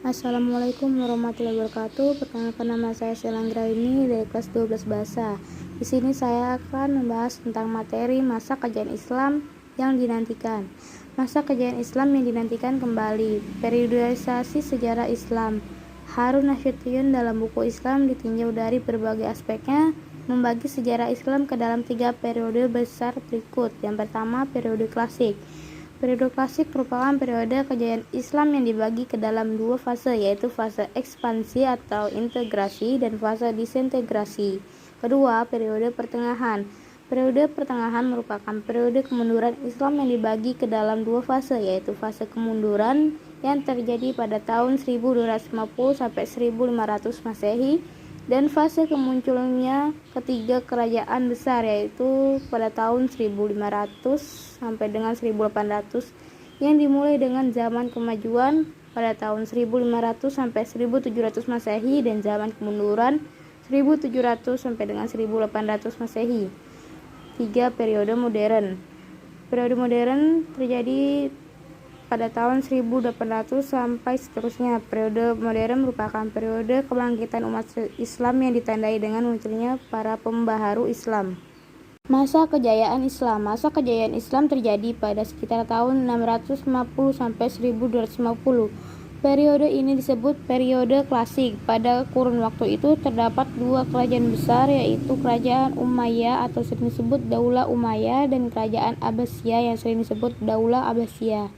Assalamualaikum warahmatullahi wabarakatuh. Perkenalkan, nama saya Selanggraini dari kelas 12 Bahasa. Di sini saya akan membahas tentang materi masa kejayaan Islam yang dinantikan. Masa kejayaan Islam yang dinantikan kembali. Periodisasi sejarah Islam. Harun Nasution dalam buku Islam ditinjau dari berbagai aspeknya, membagi sejarah Islam ke dalam 3 periode besar berikut. Yang pertama, periode klasik. Periode klasik merupakan periode kejayaan Islam yang dibagi ke dalam 2 fase, yaitu fase ekspansi atau integrasi dan fase disintegrasi. Kedua, periode pertengahan. Periode pertengahan merupakan periode kemunduran Islam yang dibagi ke dalam 2 fase, yaitu fase kemunduran yang terjadi pada tahun 1250 sampai 1500 Masehi dan fase kemunculannya ketiga kerajaan besar, yaitu pada tahun 1500 sampai dengan 1800, yang dimulai dengan zaman kemajuan pada tahun 1500 sampai 1700 Masehi dan zaman kemunduran 1700 sampai dengan 1800 Masehi. 3. Periode modern. Periode modern terjadi pada tahun 1800 sampai seterusnya. Periode modern merupakan periode kebangkitan umat Islam yang ditandai dengan munculnya para pembaharu Islam. Masa kejayaan Islam. Masa kejayaan Islam terjadi pada sekitar tahun 650 sampai 1250. Periode ini disebut periode klasik. Pada kurun waktu itu terdapat 2 kerajaan besar, yaitu Kerajaan Umayyah atau sering disebut Daulah Umayyah dan Kerajaan Abbasiyah yang sering disebut Daulah Abbasiyah.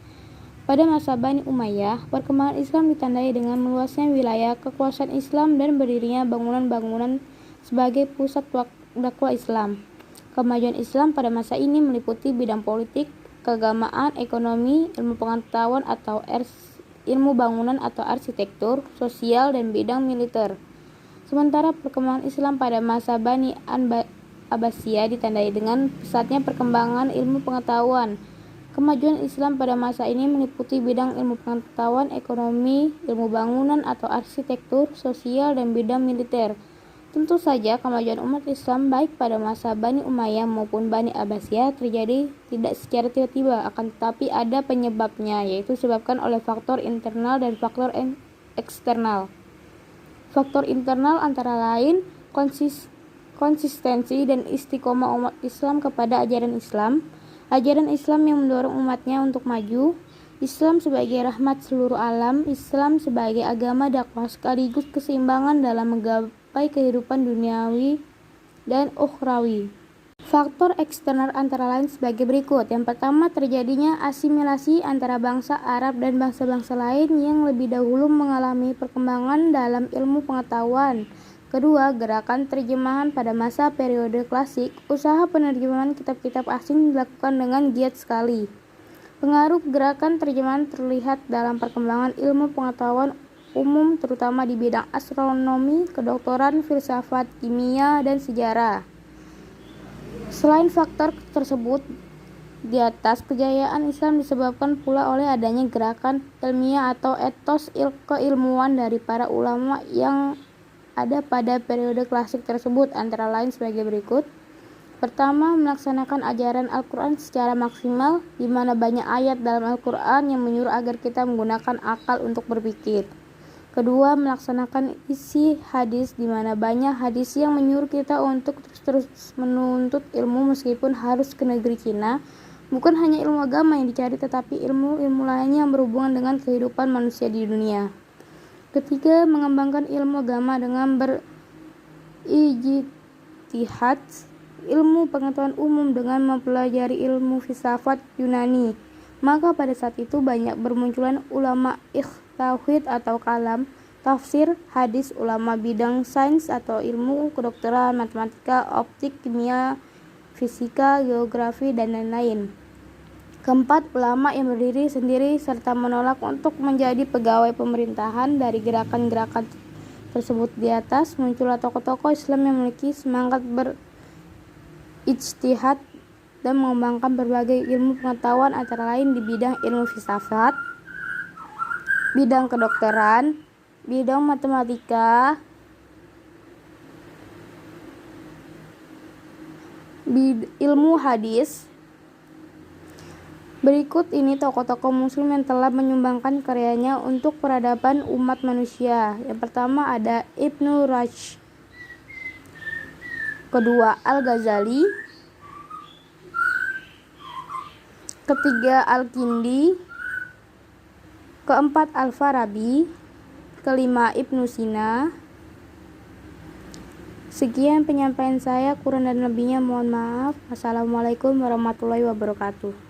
Pada masa Bani Umayyah, perkembangan Islam ditandai dengan meluasnya wilayah kekuasaan Islam dan berdirinya bangunan-bangunan sebagai pusat dakwah Islam. Kemajuan Islam pada masa ini meliputi bidang politik, keagamaan, ekonomi, ilmu pengetahuan atau ilmu bangunan atau arsitektur, sosial, dan bidang militer. Sementara perkembangan Islam pada masa Bani Abbasiyah ditandai dengan pesatnya perkembangan ilmu pengetahuan. Kemajuan Islam pada masa ini meliputi bidang ilmu pengetahuan, ekonomi, ilmu bangunan atau arsitektur, sosial, dan bidang militer. Tentu saja kemajuan umat Islam baik pada masa Bani Umayyah maupun Bani Abbasiyah terjadi tidak secara tiba-tiba, akan tetapi ada penyebabnya, yaitu disebabkan oleh faktor internal dan faktor eksternal. Faktor internal antara lain konsistensi dan istiqomah umat Islam kepada ajaran Islam yang mendorong umatnya untuk maju, Islam sebagai rahmat seluruh alam, Islam sebagai agama dakwah sekaligus keseimbangan dalam menggapai kehidupan duniawi dan ukhrawi. Faktor eksternal antara lain sebagai berikut. Yang pertama, terjadinya asimilasi antara bangsa Arab dan bangsa-bangsa lain yang lebih dahulu mengalami perkembangan dalam ilmu pengetahuan. Kedua, gerakan terjemahan pada masa periode klasik. Usaha penerjemahan kitab-kitab asing dilakukan dengan giat sekali. Pengaruh gerakan terjemahan terlihat dalam perkembangan ilmu pengetahuan umum, terutama di bidang astronomi, kedokteran, filsafat, kimia, dan sejarah. Selain faktor tersebut, di atas, kejayaan Islam disebabkan pula oleh adanya gerakan ilmiah atau etos keilmuan dari para ulama yang ada pada periode klasik tersebut, antara lain sebagai berikut. Pertama, melaksanakan ajaran Al-Quran secara maksimal, di mana banyak ayat dalam Al-Quran yang menyuruh agar kita menggunakan akal untuk berpikir. Kedua, melaksanakan isi hadis, di mana banyak hadis yang menyuruh kita untuk terus menuntut ilmu meskipun harus ke negeri Cina. Bukan hanya ilmu agama yang dicari, tetapi ilmu-ilmu lainnya yang berhubungan dengan kehidupan manusia di dunia. Ketiga, mengembangkan ilmu agama dengan berijtihad, ilmu pengetahuan umum dengan mempelajari ilmu filsafat Yunani. Maka pada saat itu banyak bermunculan ulama tauhid atau kalam, tafsir, hadis, ulama bidang sains atau ilmu kedokteran, matematika, optik, kimia, fisika, geografi, dan lain-lain. Keempat, ulama yang berdiri sendiri serta menolak untuk menjadi pegawai pemerintahan. Dari gerakan-gerakan tersebut di atas, muncullah tokoh-tokoh Islam yang memiliki semangat berijtihad dan mengembangkan berbagai ilmu pengetahuan, antara lain di bidang ilmu filsafat, bidang kedokteran, bidang matematika, ilmu hadis, Berikut ini tokoh-tokoh muslim yang telah menyumbangkan karyanya untuk peradaban umat manusia. Yang pertama ada Ibnu Rushd, kedua Al-Ghazali, ketiga Al-Kindi, keempat Al-Farabi, kelima Ibnu Sina. Sekian penyampaian saya, kurang dan lebihnya mohon maaf. Wassalamualaikum warahmatullahi wabarakatuh.